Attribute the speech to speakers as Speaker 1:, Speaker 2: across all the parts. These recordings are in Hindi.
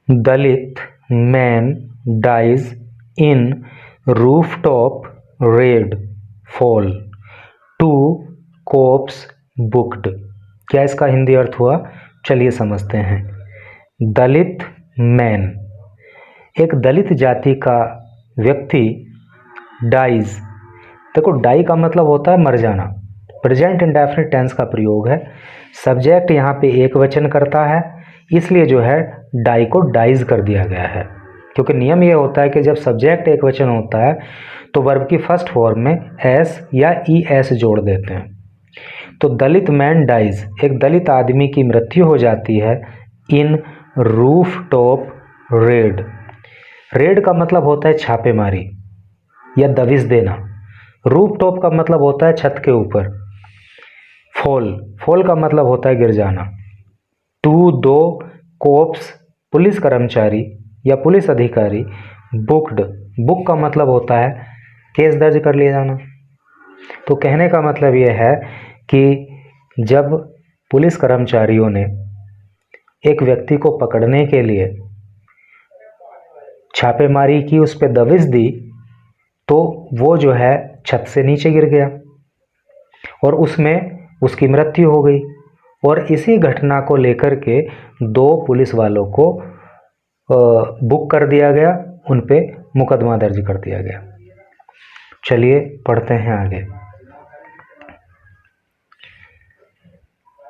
Speaker 1: Dalit man dies in rooftop raid fall, 2 cops booked. क्या इसका हिंदी अर्थ हुआ? चलिए समझते हैं। दलित मैन, एक दलित जाति का व्यक्ति, डाइज, देखो डाई का मतलब होता है मर जाना, प्रेजेंट इंडेफिनिट टेंस का प्रयोग है। सब्जेक्ट यहाँ पे एक वचन करता है, इसलिए जो है डाई को डाइज कर दिया गया है, क्योंकि नियम ये होता है कि जब सब्जेक्ट एक वचन होता है तो वर्ब की फर्स्ट फॉर्म में एस या ई एस जोड़ देते हैं। तो दलित मैन डाइज, एक दलित आदमी की मृत्यु हो जाती है इन रूफ टॉप रेड। रेड का मतलब होता है छापेमारी या दबिश देना। रूफ टॉप का मतलब होता है छत के ऊपर। फॉल, फॉल का मतलब होता है गिर जाना। 2 कोप्स, पुलिस कर्मचारी या पुलिस अधिकारी। बुक्ड, बुक का मतलब होता है केस दर्ज कर लिया जाना। तो कहने का मतलब यह है कि जब पुलिस कर्मचारियों ने एक व्यक्ति को पकड़ने के लिए छापेमारी की, उस पर दबिश दी, तो वो जो है छत से नीचे गिर गया और उसमें उसकी मृत्यु हो गई। और इसी घटना को लेकर के 2 पुलिस वालों को बुक कर दिया गया, उन पे मुकदमा दर्ज कर दिया गया। चलिए पढ़ते हैं आगे।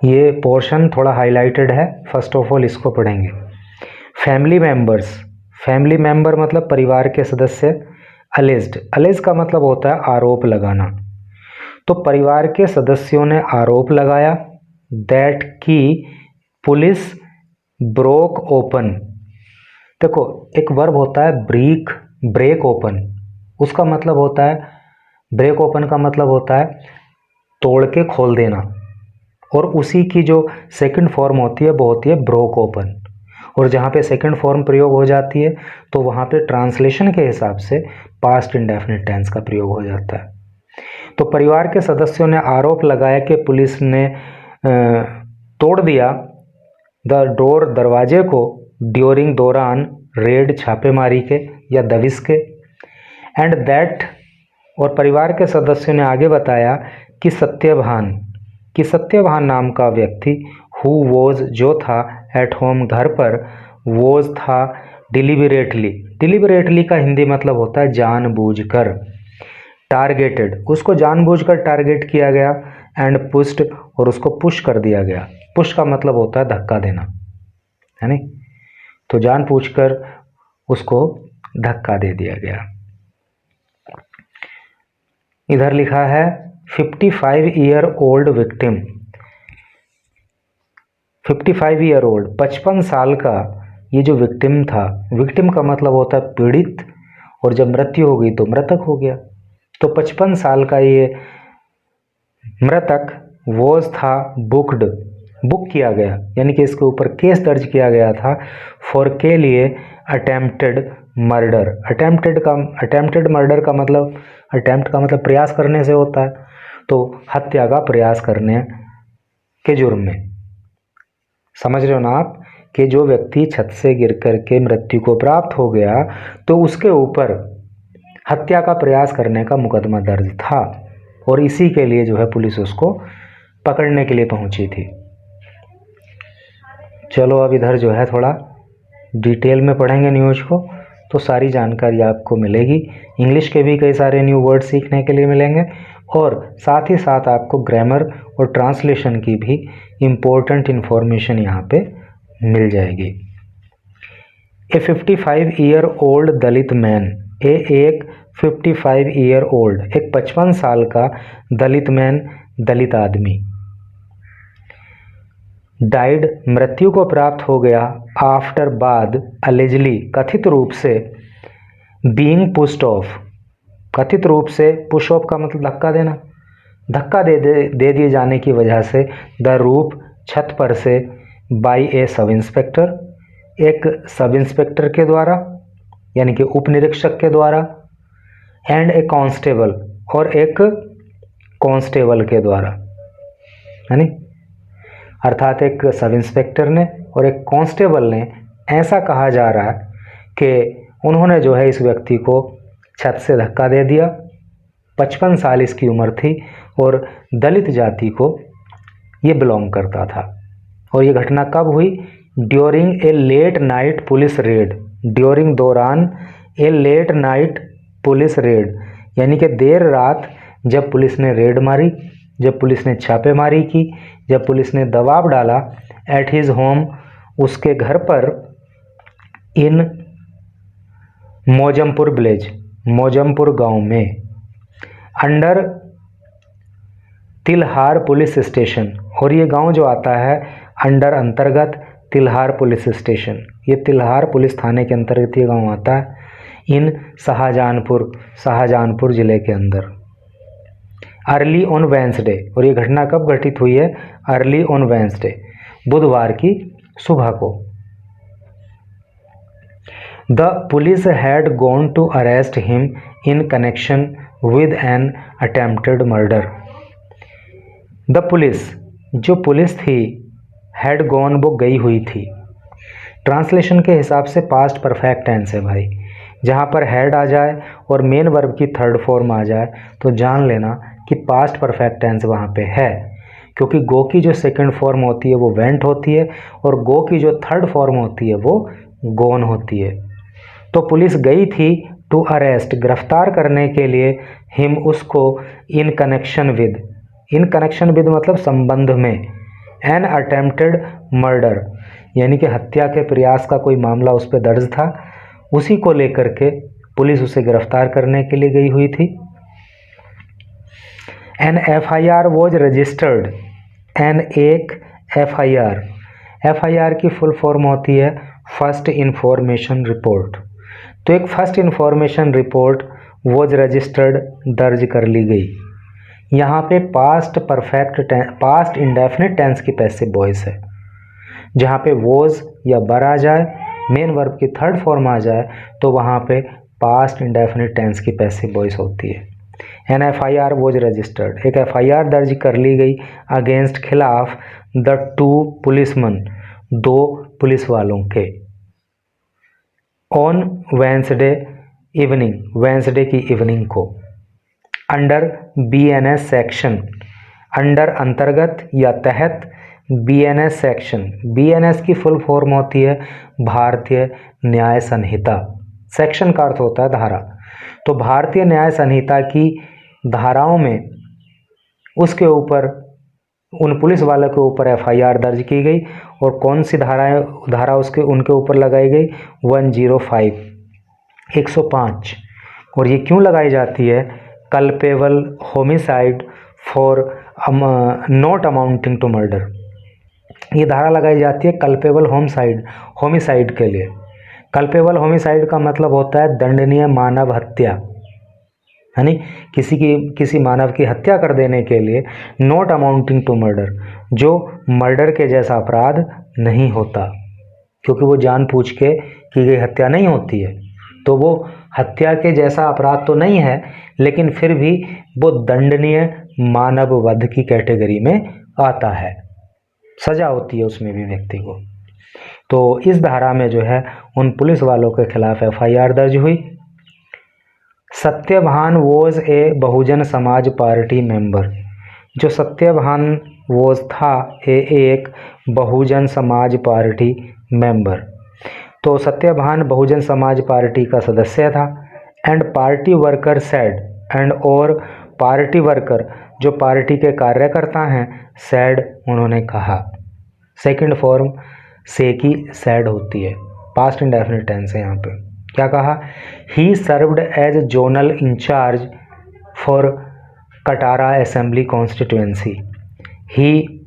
Speaker 1: ये पोर्शन थोड़ा हाईलाइटेड है, फर्स्ट ऑफ ऑल इसको पढ़ेंगे। फैमिली मेंबर्स, फैमिली मेंबर मतलब परिवार के सदस्य। अलेज्ड, अलेज का मतलब होता है आरोप लगाना। तो परिवार के सदस्यों ने आरोप लगाया दैट की पुलिस ब्रोक ओपन। देखो एक वर्ब होता है ब्रेक, ब्रेक ओपन, उसका मतलब होता है, ब्रेक ओपन का मतलब होता है तोड़ के खोल देना, और उसी की जो सेकंड फॉर्म होती है वो होती है ब्रोक ओपन। और जहाँ पे सेकंड फॉर्म प्रयोग हो जाती है तो वहाँ पे ट्रांसलेशन के हिसाब से पास्ट इंडेफिनिट टेंस का प्रयोग हो जाता है। तो परिवार के सदस्यों ने आरोप लगाया कि पुलिस ने तोड़ दिया द डोर, दरवाजे को, ड्यूरिंग, दौरान, रेड, छापेमारी के या दबिश के। एंड दैट, और परिवार के सदस्यों ने आगे बताया कि सत्यभान, कि सत्यभान नाम का व्यक्ति हु वॉज, जो था, एट होम, घर पर, वॉज था, डिलिबरेटली, डिलिबरेटली का हिंदी मतलब होता है जानबूझकर, टारगेटेड, उसको जानबूझकर टारगेट किया गया, एंड पुश्ड, और उसको पुश कर दिया गया। पुश का मतलब होता है धक्का देना, है नहीं? तो जानबूझकर उसको धक्का दे दिया गया। इधर लिखा है 55 year old victim, 55 year old, 55 साल का ये जो विक्टिम था, विक्टिम का मतलब होता है पीड़ित, और जब मृत्यु हो गई तो मृतक हो गया। तो 55 साल का ये मृतक वॉज था बुक्ड, बुक किया गया, यानी कि इसके ऊपर केस दर्ज किया गया था फॉर के लिए अटेम्प्टेड मर्डर। अटेम्प्टेड मर्डर का मतलब, अटेम्प्ट का मतलब प्रयास करने से होता है, तो हत्या का प्रयास करने के जुर्म में। समझ रहे हो ना आप कि जो व्यक्ति छत से गिर करके मृत्यु को प्राप्त हो गया तो उसके ऊपर हत्या का प्रयास करने का मुकदमा दर्ज था, और इसी के लिए जो है पुलिस उसको पकड़ने के लिए पहुंची थी। चलो अब इधर जो है थोड़ा डिटेल में पढ़ेंगे न्यूज़ को, तो सारी जानकारी आपको मिलेगी। इंग्लिश के भी कई सारे न्यू वर्ड सीखने के लिए मिलेंगे, और साथ ही साथ आपको ग्रामर और ट्रांसलेशन की भी इम्पोर्टेंट इन्फॉर्मेशन यहाँ पे मिल जाएगी। ए 55 ईयर ओल्ड दलित मैन, एक 55 ईयर ओल्ड, एक 55 साल का दलित मैन, दलित आदमी, डाइड, मृत्यु को प्राप्त हो गया, आफ्टर, बाद, अलेजली, कथित रूप से, बीइंग पुश्ड ऑफ, कथित रूप से, पुश ऑफ का मतलब धक्का देना, धक्का दे दिए जाने की वजह से, द रूफ, छत पर से, बाय ए सब इंस्पेक्टर, एक सब इंस्पेक्टर के द्वारा यानी कि उप निरीक्षक के द्वारा, एंड ए कांस्टेबल, और एक कांस्टेबल के द्वारा, यानी अर्थात एक सब इंस्पेक्टर ने और एक कांस्टेबल ने ऐसा कहा जा रहा है कि उन्होंने जो है इस व्यक्ति को छत से धक्का दे दिया। 55 साल इसकी उम्र थी और दलित जाति को ये बिलोंग करता था। और ये घटना कब हुई? During a late night police raid. During दौरान a late night police raid, यानी कि देर रात जब पुलिस ने रेड मारी, जब पुलिस ने छापेमारी की, जब पुलिस ने दबाव डाला एट हिज होम, उसके घर पर, इन मौजमपुर विलेज, मौजमपुर गांव में, अंडर तिल्हार पुलिस स्टेशन। और ये गांव जो आता है अंडर अंतर्गत तिल्हार पुलिस स्टेशन, ये तिल्हार पुलिस थाने के अंतर्गत ये गांव आता है, इन शाहजहानपुर ज़िले के अंदर। अर्ली ऑन वेंसडे, और ये घटना कब घटित हुई है? अर्ली ऑन वेंसडे, बुधवार की सुबह को। The police had gone to arrest him in connection with an attempted murder. The police, जो पुलिस थी, हैड गॉन, वो गई हुई थी। ट्रांसलेशन के हिसाब से पास्ट परफेक्ट टेंस है भाई। जहाँ पर हैड आ जाए और मेन वर्ब की थर्ड फॉर्म आ जाए तो जान लेना कि पास्ट परफेक्ट टेंस वहाँ पे है, क्योंकि गो की जो सेकंड फॉर्म होती है वो वेंट होती है और गो की जो थर्ड फॉर्म होती है वो गोन होती है। तो पुलिस गई थी टू अरेस्ट, गिरफ्तार करने के लिए, हिम, उसको, इन connection with, in connection with मतलब संबंध में, एन अटेम्प्टेड मर्डर, यानी कि हत्या के प्रयास का कोई मामला उस पर दर्ज था, उसी को लेकर के पुलिस उसे गिरफ्तार करने के लिए गई हुई थी। An FIR was registered, an एक FIR की फुल फॉर्म होती है फर्स्ट इन्फॉर्मेशन रिपोर्ट। तो एक first information report was registered, दर्ज कर ली गई। यहाँ पे पास्ट इंडेफिनिट टेंस की पैसिव वॉइस है। जहाँ पे वॉज या बर आ जाए, मेन वर्ब की थर्ड फॉर्म आ जाए, तो वहाँ पे पास्ट इंडेफिनिट टेंस की पैसिव वॉइस होती है। एन FIR वॉज रजिस्टर्ड, एक FIR दर्ज कर ली गई अगेंस्ट, खिलाफ, द 2 पुलिसमैन, 2 पुलिस वालों के, ऑन वेंसडे इवनिंग, वेंसडे की इवनिंग को, अंडर BNS सेक्शन, अंडर अंतर्गत या तहत, BNS सेक्शन, BNS की फुल फॉर्म होती है भारतीय न्याय संहिता। सेक्शन का अर्थ होता है धारा। तो भारतीय न्याय संहिता की धाराओं में उसके ऊपर, उन पुलिस वालों के ऊपर FIR दर्ज की गई। और कौन सी धारा उनके ऊपर लगाई गई? 105, 105। और ये क्यों लगाई जाती है? Culpable homicide for not amounting to murder. ये धारा लगाई जाती है कल्पेबल होमिसाइड के लिए। कल्पेबल होमिसाइड का मतलब होता है दंडनीय मानव हत्या, यानी किसी मानव की हत्या कर देने के लिए, नॉट अमाउंटिंग टू मर्डर, जो मर्डर के जैसा अपराध नहीं होता, क्योंकि वो जानबूझ के की गई हत्या नहीं होती है। तो वो हत्या के जैसा अपराध तो नहीं है, लेकिन फिर भी वो दंडनीय मानव वध की कैटेगरी में आता है, सजा होती है उसमें भी व्यक्ति को। तो इस धारा में जो है उन पुलिस वालों के खिलाफ FIR दर्ज हुई। Satyabhan was a Bahujan Samaj party member. जो सत्यभान वॉज था एक बहुजन समाज पार्टी मेंबर। तो सत्यभान बहुजन समाज पार्टी का सदस्य था। And party worker said, and और पार्टी वर्कर जो पार्टी के कार्यकर्ता हैं, सेड उन्होंने कहा। सेकंड फॉर्म से की सेड होती है, पास्ट इंडेफिनिट टेंस है यहाँ पे। क्या कहा? He served as zonal incharge for Katara assembly constituency. He,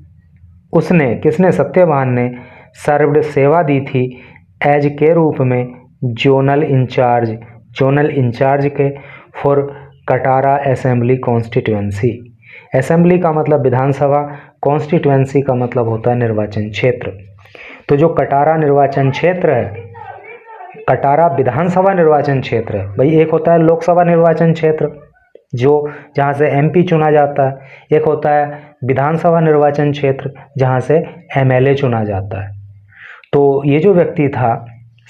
Speaker 1: उसने, किसने? सत्यवान ने, सर्व्ड सेवा दी थी, एज के रूप में, जोनल इंचार्ज के, for Katara assembly constituency. Assembly का मतलब विधानसभा, कॉन्स्टिट्यूएंसी का मतलब होता है निर्वाचन क्षेत्र। तो जो कटारा निर्वाचन क्षेत्र है, कटारा विधानसभा निर्वाचन क्षेत्र है भाई। एक होता है लोकसभा निर्वाचन क्षेत्र जो जहाँ से MP चुना जाता है, एक होता है विधानसभा निर्वाचन क्षेत्र जहाँ से MLA चुना जाता है। तो ये जो व्यक्ति था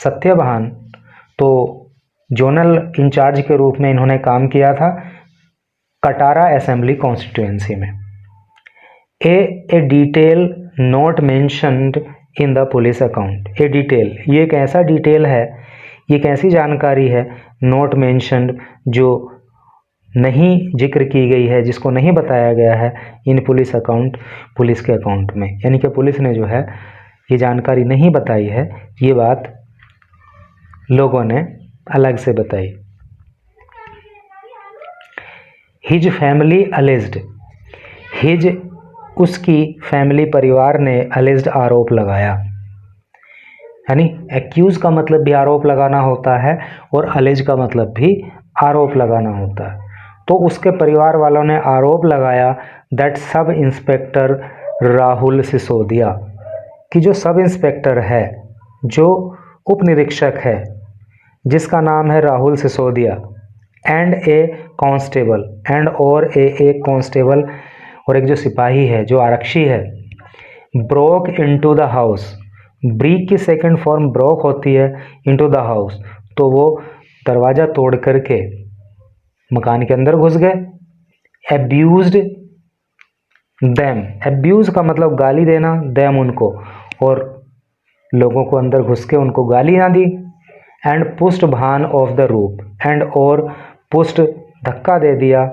Speaker 1: सत्यभान तो जोनल इंचार्ज के रूप में इन्होंने काम किया था कटारा असेंबली कॉन्स्टिट्यूएंसी में। ए detail not mentioned in the police account. A detail, ये एक ऐसा डिटेल है, ये एक ऐसी जानकारी है नॉट मेंशन्ड जो नहीं जिक्र की गई है, जिसको नहीं बताया गया है इन पुलिस अकाउंट, पुलिस के अकाउंट में, यानी कि पुलिस ने जो है ये जानकारी नहीं बताई है, ये बात लोगों ने अलग से बताई। हिज फैमिली अलेज्ड, हिज उसकी फैमिली परिवार ने अलेज्ड आरोप लगाया, यानी एक्यूज का मतलब भी आरोप लगाना होता है और अलेज का मतलब भी आरोप लगाना होता है। तो उसके परिवार वालों ने आरोप लगाया that sub inspector Rahul Sisodia, कि जो सब इंस्पेक्टर है, जो उप निरीक्षक है जिसका नाम है Rahul Sisodia, and A constable, and और एक कांस्टेबल और एक जो सिपाही है, जो आरक्षी है, broke into the house. Break की सेकंड फॉर्म ब्रोक होती है, इनटू द हाउस, तो वो दरवाज़ा तोड़ करके मकान के अंदर घुस गए। एब्यूज्ड देम, एब्यूज का मतलब गाली देना, देम उनको, और लोगों को अंदर घुस के उनको गाली ना दी। एंड पुस्ट भान ऑफ द रूफ, एंड और पुस्ट धक्का दे दिया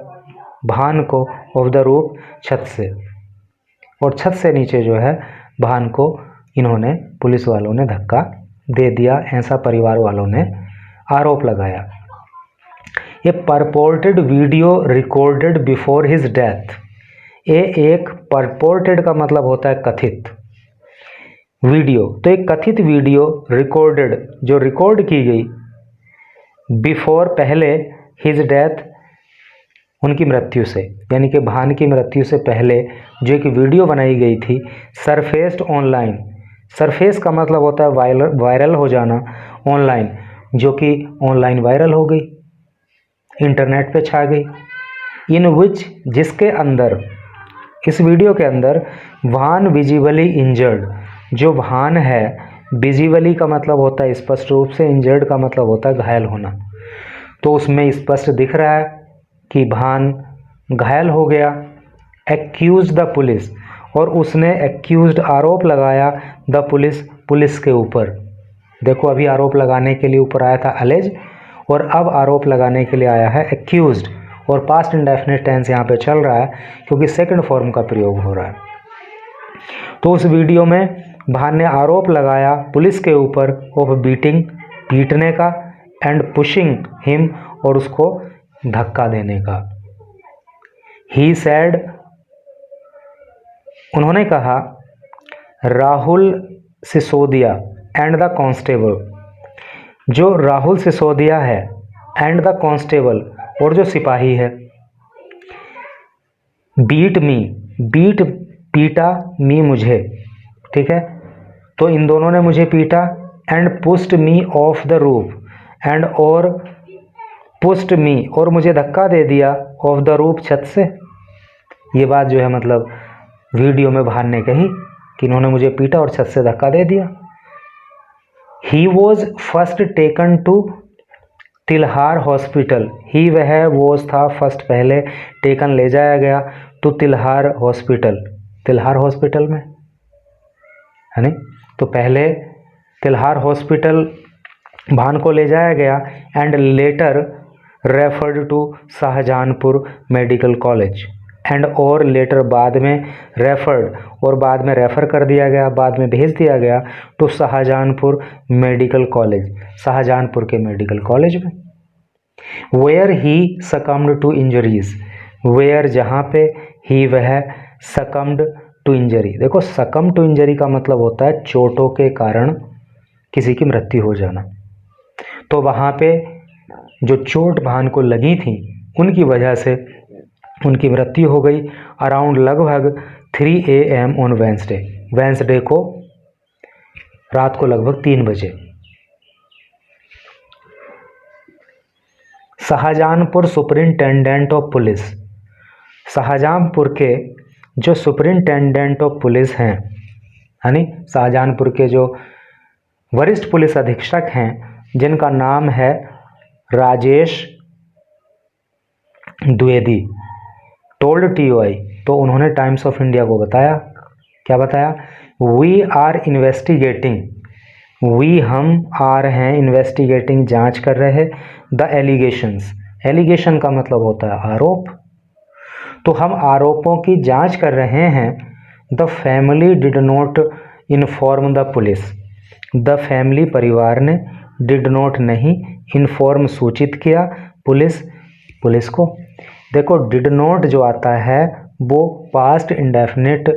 Speaker 1: भान को ऑफ द रूफ, छत से, और छत से नीचे जो है भान को इन्होंने, पुलिस वालों ने धक्का दे दिया, ऐसा परिवार वालों ने आरोप लगाया। ये purported video recorded before his death, ये एक परपोर्टेड का मतलब होता है कथित, वीडियो, तो एक कथित वीडियो रिकॉर्डेड, जो रिकॉर्ड की गई, बिफोर पहले, हिज डेथ उनकी मृत्यु से, यानी कि भान की मृत्यु से पहले जो एक वीडियो बनाई गई थी, सरफेस्ड ऑनलाइन, सरफेस का मतलब होता है वायरल हो जाना, ऑनलाइन, जो कि ऑनलाइन वायरल हो गई, इंटरनेट पे छा गई। इन विच, जिसके अंदर, इस वीडियो के अंदर भान विजिबली इंजर्ड, जो भान है, विजिबली का मतलब होता है स्पष्ट रूप से, इंजर्ड का मतलब होता है घायल होना, तो उसमें स्पष्ट दिख रहा है कि भान घायल हो गया। एक्यूज द पुलिस, और उसने एक्यूज्ड आरोप लगाया द पुलिस, पुलिस के ऊपर। देखो अभी आरोप लगाने के लिए ऊपर आया था अलेज, और अब आरोप लगाने के लिए आया है एक्यूज्ड, और पास्ट इंडेफिनिट टेंस यहाँ पे चल रहा है क्योंकि सेकंड फॉर्म का प्रयोग हो रहा है। तो उस वीडियो में भान ने आरोप लगाया पुलिस के ऊपर ऑफ बीटिंग, पीटने का, एंड पुशिंग हिम, और उसको धक्का देने का। ही सेड, उन्होंने कहा, Rahul Sisodia and the constable, जो राहुल सिसोदिया है, एंड द कांस्टेबल, और जो सिपाही है, बीट मी, बीट पीटा, मी मुझे, ठीक है, तो इन दोनों ने मुझे पीटा, and पुस्ट me of the roof, and और पुस्ट मी, और मुझे धक्का दे दिया, ऑफ द रूफ, छत से। ये बात जो है मतलब वीडियो में भान ने कही कि इन्होंने मुझे पीटा और छत से धक्का दे दिया। He was first taken to Tilhar hospital, he वह वॉज था फर्स्ट पहले, टेकन ले जाया गया, to Tilhar hospital, Tilhar hospital में, है नहीं, तो पहले तिल्हार हॉस्पिटल भान को ले जाया गया, and later referred to Shahjahanpur medical college, and और लेटर बाद में रेफर्ड, और बाद में रेफ़र कर दिया गया, बाद में भेज दिया गया, to Shahjahanpur medical college, Shahjahanpur के मेडिकल कॉलेज में। Where he succumbed to injuries, where जहाँ पे, ही वह, सकम्ड टू इंजरी, देखो सकम टू इंजरी का मतलब होता है चोटों के कारण किसी की मृत्यु हो जाना, तो वहाँ पे जो चोट भान को लगी थी उनकी वजह से उनकी मृत्यु हो गई, अराउंड लगभग 3 AM ऑन वेंसडे, वेंसडे को रात को लगभग 3 बजे। Shahjahanpur superintendent of police, Shahjahanpur के जो सुपरिंटेंडेंट ऑफ पुलिस हैं, यानी शाहजहानपुर के जो वरिष्ठ पुलिस अधीक्षक हैं जिनका नाम है राजेश द्विवेदी, टोल्ड TOI, तो उन्होंने टाइम्स ऑफ इंडिया को बताया, क्या बताया, वी आर इन्वेस्टिगेटिंग, वी हम आ रहे हैं, इन्वेस्टिगेटिंग जांच कर रहे, द एलिगेशंस, एलिगेशन का मतलब होता है आरोप, तो हम आरोपों की जांच कर रहे हैं। The family did not inform the police, the family परिवार ने, डिड नॉट नहीं, इन्फॉर्म सूचित किया, पुलिस को। देखो डिड नॉट जो आता है वो पास्ट इंडेफिनिट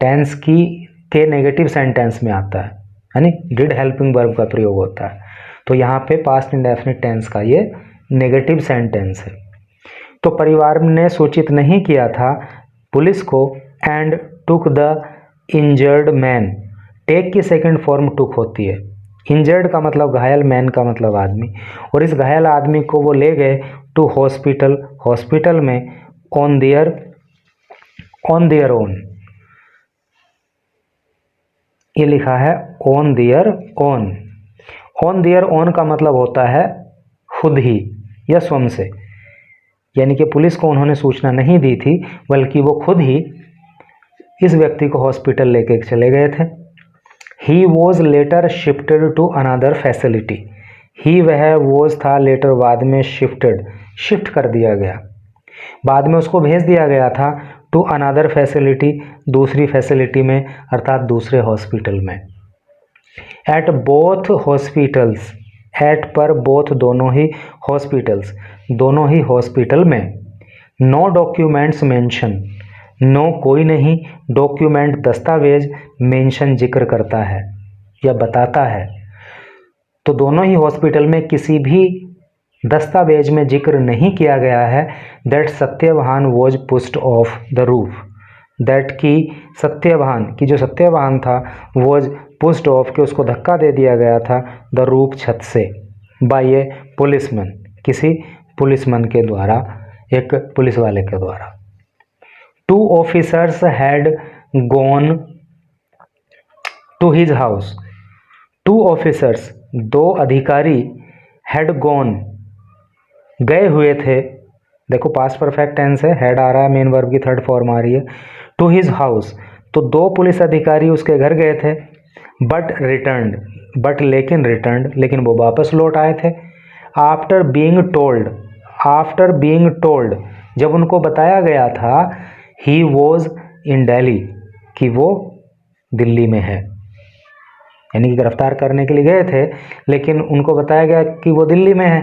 Speaker 1: टेंस के नेगेटिव सेंटेंस में आता है, यानी डिड हेल्पिंग वर्ब का प्रयोग होता है, तो यहाँ पे पास्ट इंडेफिनिट टेंस का ये नेगेटिव सेंटेंस है। तो परिवार ने सूचित नहीं किया था पुलिस को, and took the injured man, take की सेकंड फॉर्म टुक होती है, इंजर्ड का मतलब घायल, मैन का मतलब आदमी, और इस घायल आदमी को वो ले गए टू हॉस्पिटल, हॉस्पिटल में, ऑन देयर ओन, ये लिखा है on their own, on their own का मतलब होता है खुद ही या स्वयं से, यानी कि पुलिस को उन्होंने सूचना नहीं दी थी बल्कि वो खुद ही इस व्यक्ति को हॉस्पिटल लेके चले गए थे। He was later shifted to another facility, he वह वॉज था, लेटर बाद में, शिफ्ट कर दिया गया, बाद में उसको भेज दिया गया था टू अनदर फैसिलिटी, दूसरी फैसिलिटी में, अर्थात दूसरे हॉस्पिटल में। एट बोथ हॉस्पिटल्स, एट पर, बोथ दोनों ही, हॉस्पिटल्स दोनों ही हॉस्पिटल में। नो डॉक्यूमेंट्स मेंशन, नो कोई नहीं, डॉक्यूमेंट दस्तावेज, मेंशन जिक्र करता है या बताता है, तो दोनों ही हॉस्पिटल में किसी भी दस्तावेज में जिक्र नहीं किया गया है that Satyavan was pushed of the roof, that की सत्यवान की जो सत्यवान था वॉज पुश्ड ऑफ के उसको धक्का दे दिया गया था, द रूफ छत से, बाय ए पुलिसमैन, किसी पुलिसमैन के द्वारा, एक पुलिस वाले के द्वारा। Two officers had gone to his house, two officers, दो अधिकारी, हैड गॉन, गए हुए थे, देखो पास्ट परफेक्ट टेंस है, हैड आ रहा है, मेन वर्ब की थर्ड फॉर्म आ रही है, टू हिज हाउस, तो दो पुलिस अधिकारी उसके घर गए थे, बट रिटर्न्ड, बट लेकिन रिटर्न्ड, लेकिन वो वापस लौट आए थे, after being told, after being told, जब उनको बताया गया था, ही वॉज इन दिल्ली, कि वो दिल्ली में है, यानी कि गिरफ्तार करने के लिए गए थे लेकिन उनको बताया गया कि वो दिल्ली में है।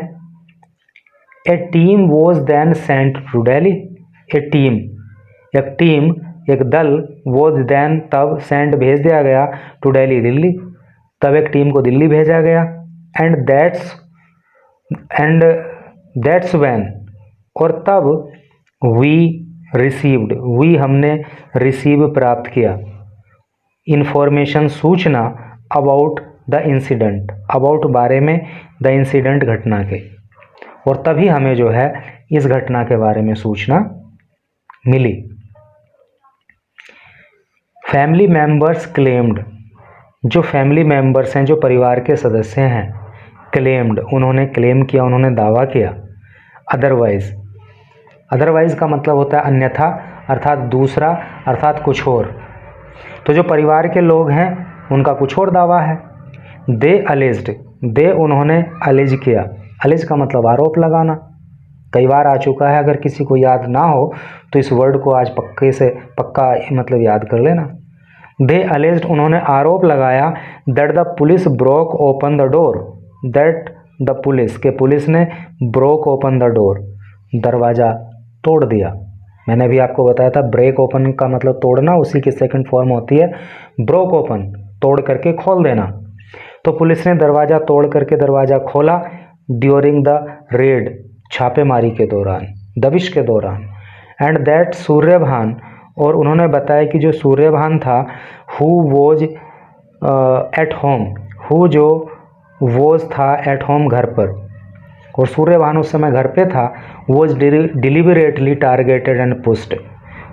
Speaker 1: A team was then sent to Delhi, a team, एक टीम, एक दल, वॉज देन तब, सेंट भेज दिया गया, टू दिल्ली दिल्ली, तब एक टीम को दिल्ली भेजा गया, एंड दैट्स व्हेन, और तब, वी रिसीव्ड, वी हमने, रिसीव प्राप्त किया, इंफॉर्मेशन सूचना, अबाउट द इंसिडेंट, अबाउट बारे में, द इंसिडेंट घटना के, और तभी हमें जो है इस घटना के बारे में सूचना मिली। फैमिली मेंबर्स क्लेम्ड, जो फैमिली मेंबर्स हैं, जो परिवार के सदस्य हैं, क्लेम्ड, उन्होंने क्लेम किया, उन्होंने दावा किया, अदरवाइज, अदरवाइज का मतलब होता है अन्यथा, अर्थात दूसरा, अर्थात कुछ और, तो जो परिवार के लोग हैं उनका कुछ और दावा है। दे अलेज्ड, दे उन्होंने, अलेज किया, अलेज का मतलब आरोप लगाना, कई बार आ चुका है, अगर किसी को याद ना हो तो इस वर्ड को आज पक्का मतलब याद कर लेना। दे अलेज्ड, उन्होंने आरोप लगाया, that the police broke open the door, that the police, के पुलिस ने, ब्रोक ओपन द डोर, दरवाज़ा तोड़ दिया। मैंने भी आपको बताया था ब्रेक ओपन का मतलब तोड़ना, उसी की सेकंड फॉर्म होती है ब्रोक ओपन, तोड़ करके खोल देना। तो पुलिस ने दरवाज़ा तोड़ करके दरवाज़ा खोला, ड्यूरिंग द रेड, छापेमारी के दौरान, दबिश के दौरान, एंड दैट सूर्यभान, और उन्होंने बताया कि जो सूर्यभान था, who was at home, who जो वॉज था एट होम घर पर, और सूर्यभान उस समय घर पे था, was deliberately targeted and pushed,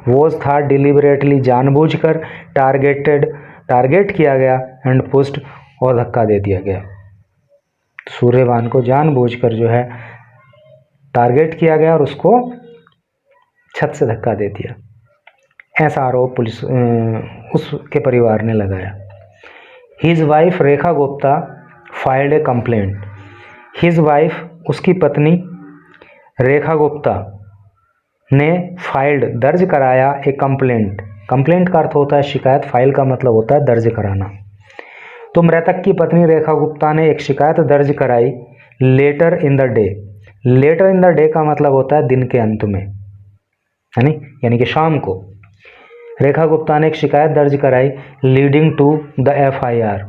Speaker 1: was था डिलिबरेटली जानबूझकर, टारगेटेड टारगेट किया गया, एंड पुश्ड और धक्का दे दिया गया। सूर्यवान को जानबूझकर जो है टारगेट किया गया और उसको छत से धक्का दे दिया। ऐसा आरोप पुलिस उसके परिवार ने लगाया। His wife Rekha Gupta filed ए कंप्लेंट। हिज वाइफ, उसकी पत्नी रेखा गुप्ता ने फाइल्ड, दर्ज कराया, ए कंप्लेंट। कंप्लेंट का अर्थ होता है शिकायत, फाइल का मतलब होता है दर्ज कराना। तो मृतक की पत्नी रेखा गुप्ता ने एक शिकायत दर्ज कराई later in the day. Later in the day का मतलब होता है दिन के अंत में, यानी कि शाम को। रेखा गुप्ता ने एक शिकायत दर्ज कराई leading to the FIR.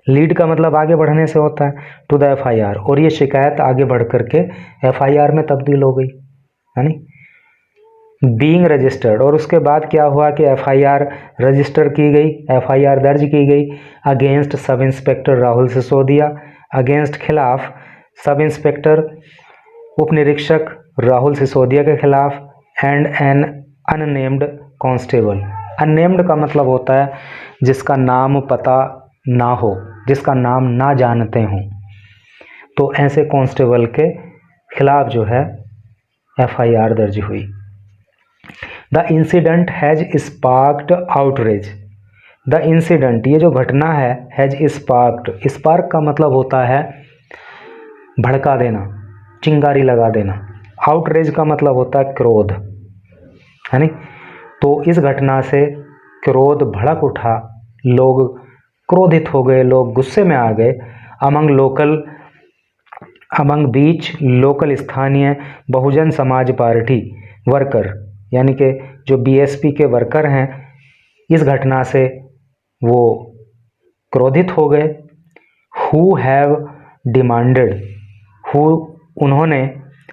Speaker 1: Lead का मतलब आगे बढ़ने से होता है, टू द एफआईआर, और ये शिकायत आगे बढ़ करके एफआईआर में तब्दील हो गई, बीइंग रजिस्टर्ड। और उसके बाद क्या हुआ कि एफआईआर रजिस्टर की गई, एफआईआर दर्ज की गई against sub inspector Rahul Sisodia, against खिलाफ सब इंस्पेक्टर उप निरीक्षक राहुल सिसोदिया के खिलाफ, and an unnamed constable. Unnamed का मतलब होता है जिसका नाम पता ना हो, जिसका नाम ना जानते हों। तो ऐसे कांस्टेबल के खिलाफ जो है एफआईआर दर्ज हुई। The incident has sparked outrage. The incident, ये जो घटना है, हैज स्पार्क्ड, स्पार्क का मतलब होता है भड़का देना, चिंगारी लगा देना। आउटरेज का मतलब होता है क्रोध, है नी। तो इस घटना से क्रोध भड़क उठा, लोग क्रोधित हो गए, लोग गुस्से में आ गए। अमंग बीच लोकल स्थानीय बहुजन समाज पार्टी वर्कर, यानी कि जो बीएसपी के वर्कर हैं, इस घटना से वो क्रोधित हो गए। हु हैव डिमांडेड, उन्होंने,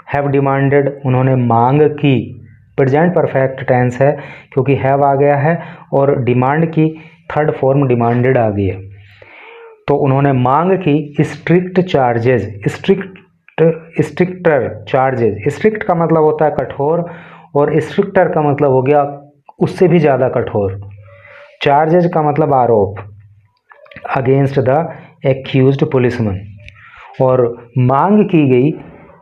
Speaker 1: हैव डिमांडेड उन्होंने मांग की। प्रेजेंट परफेक्ट टेंस है क्योंकि हैव आ गया है और डिमांड की थर्ड फॉर्म डिमांडेड आ गई है। तो उन्होंने मांग की strict charges, stricter charges. Strict का मतलब होता है कठोर और स्ट्रिक्टर का मतलब हो गया उससे भी ज़्यादा कठोर। चार्जेस का मतलब आरोप, अगेंस्ट द एक्यूज्ड पुलिसमैन। और मांग की गई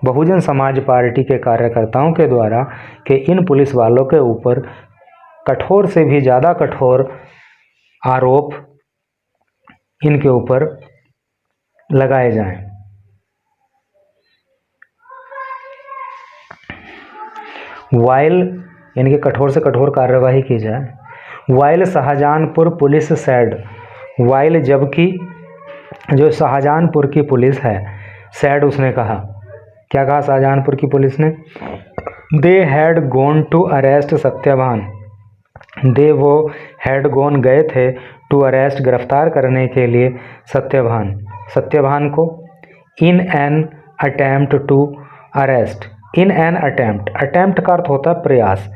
Speaker 1: बहुजन समाज पार्टी के कार्यकर्ताओं के द्वारा कि इन पुलिस वालों के ऊपर कठोर से भी ज़्यादा कठोर आरोप इनके ऊपर लगाए जाएं। वाइल, यानी कि कठोर से कठोर कार्यवाही की जाए। While Shahjahanpur police sad, while जबकि जो शाहजहानपुर की पुलिस है, सैड उसने कहा, क्या कहा शाहजहानपुर की पुलिस ने, they had gone to arrest Satyawan. They, वो, हैड गोन गए थे, टू अरेस्ट गिरफ्तार करने के लिए, सत्यवान को, in an attempt to arrest. In an attempt, attempt का अर्थ होता है प्रयास,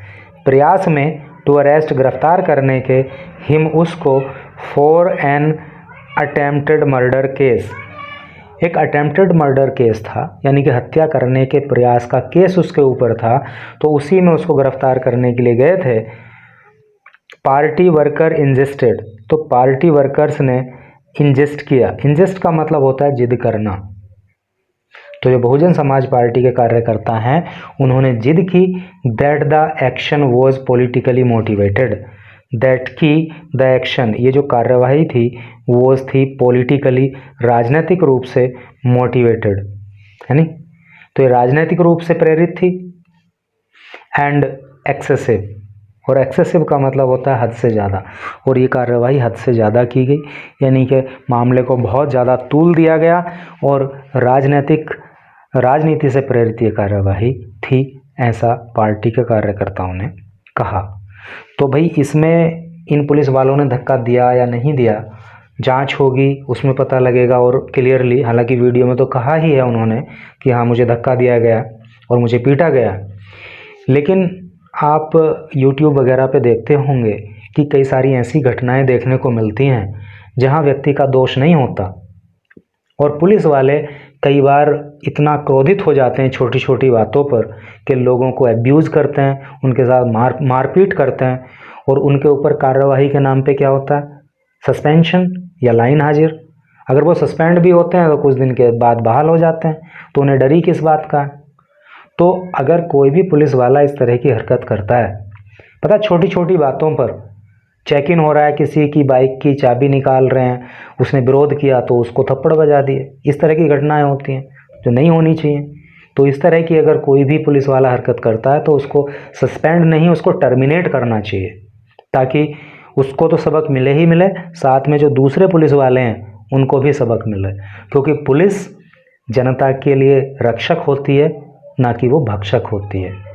Speaker 1: प्रयास में, टू अरेस्ट गिरफ्तार करने के, हिम उसको, for an attempted murder case, एक अटेम्प्टेड मर्डर केस था, यानी कि हत्या करने के प्रयास का केस उसके ऊपर था, तो उसी में उसको गिरफ्तार करने के लिए गए थे। पार्टी वर्कर इंजेस्टेड, तो पार्टी वर्कर्स ने इंजेस्ट किया, इंजेस्ट का मतलब होता है जिद करना। तो जो बहुजन समाज पार्टी के कार्यकर्ता हैं उन्होंने जिद की, that the action was politically motivated, that की द एक्शन, ये जो कार्यवाही थी वो थी पॉलिटिकली, राजनीतिक रूप से मोटिवेटेड, है नी। तो ये राजनीतिक रूप से प्रेरित थी। एंड एक्सेसिव, और एक्सेसिव का मतलब होता है हद से ज़्यादा, और ये कार्रवाई हद से ज़्यादा की गई, यानी कि मामले को बहुत ज़्यादा तूल दिया गया और राजनीति से प्रेरित ये कार्यवाही थी, ऐसा पार्टी के कार्यकर्ताओं ने कहा। तो भाई इसमें इन पुलिस वालों ने धक्का दिया या नहीं दिया, जांच होगी उसमें पता लगेगा। और क्लियरली, हालांकि वीडियो में तो कहा ही है उन्होंने कि हाँ मुझे धक्का दिया गया और मुझे पीटा गया, लेकिन आप YouTube वगैरह पे देखते होंगे कि कई सारी ऐसी घटनाएं देखने को मिलती हैं जहां व्यक्ति का दोष नहीं होता और पुलिस वाले कई बार इतना क्रोधित हो जाते हैं छोटी छोटी बातों पर कि लोगों को एब्यूज़ करते हैं, उनके साथ मारपीट करते हैं और उनके ऊपर कार्रवाई के नाम पे क्या होता है, सस्पेंशन या लाइन हाजिर। अगर वो सस्पेंड भी होते हैं तो कुछ दिन के बाद बहाल हो जाते हैं, तो उन्हें डर ही किस बात का है। तो अगर कोई भी पुलिस वाला इस तरह की हरकत करता है, पता छोटी छोटी बातों पर चेक इन हो रहा है, किसी की बाइक की चाबी निकाल रहे हैं, उसने विरोध किया तो उसको थप्पड़ बजा दिए, इस तरह की घटनाएं होती हैं जो नहीं होनी चाहिए। तो इस तरह की अगर कोई भी पुलिस वाला हरकत करता है तो उसको सस्पेंड नहीं, उसको टर्मिनेट करना चाहिए, ताकि उसको तो सबक मिले ही मिले, साथ में जो दूसरे पुलिस वाले हैं उनको भी सबक मिले। क्योंकि पुलिस जनता के लिए रक्षक होती है, ना कि वो भक्षक होती है।